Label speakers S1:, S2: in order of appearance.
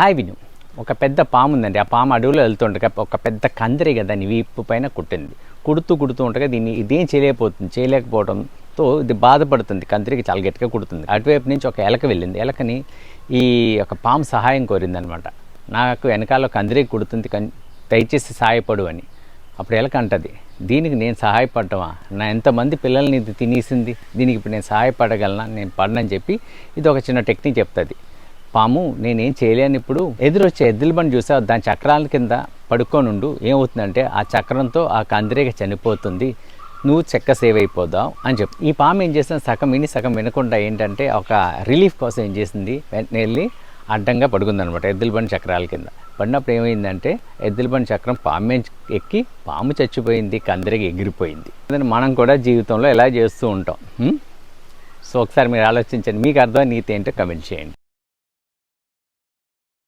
S1: Hi విను. ఒక పెద్ద పాము ఉందండి. ఆ పాము అడవిలో వెళ్తుండగా ఒక పెద్ద కందిరీగ దాని వీపు పైన కుట్టింది. కుడుతూ ఉండగా దీన్ని ఇదేం చేయలేకపోవడంతో ఇది బాధపడుతుంది. కందిరీగ చాలా గట్టిగా కుడుతుంది. అటువైపు నుంచి ఒక ఎలక వెళ్ళింది. ఎలకని ఈ ఒక పాము సహాయం కోరిందనమాట. నాకు వెనకాల కందిరీగ కుడుతుంది, దయచేసి సహాయపడు అని. అప్పుడు ఎలక అంటది, దీనికి నేను సహాయపడ్డమా? నా ఎంతమంది పిల్లల్ని ఇది తినేసింది, దీనికి ఇప్పుడు నేను సహాయపడగలనా? నేను పడనని చెప్పి ఇది ఒక చిన్న టెక్నిక్ చెప్తుంది. పాము నేనేం చేయలేను. ఇప్పుడు ఎదురొచ్చే ఎద్దుల బండి చూసా, దాని చక్రాల కింద పడుకోనుండు. ఏమవుతుందంటే ఆ చక్రంతో ఆ కందిరీగ చనిపోతుంది, నువ్వు చెక్క సేవ్ అయిపోదావు అని చెప్పి ఈ పాము ఏం చేసింది, సగం విని సగం వినకుండా ఏంటంటే ఒక రిలీఫ్ కోసం ఏం చేసింది, వెంటనే వెళ్ళి అడ్డంగా పడుకుందనమాట ఎద్దుల బండి చక్రాల కింద. పడినప్పుడు ఏమైందంటే ఎద్దుల బండి చక్రం పాము ఎక్కి పాము చచ్చిపోయింది, కందిరీగ ఎగిరిపోయింది. మనం కూడా జీవితంలో ఎలా చేస్తూ ఉంటాం. సో ఒకసారి మీరు ఆలోచించండి, మీకు అర్థం నీతి ఏంటో కమెంట్ చేయండి.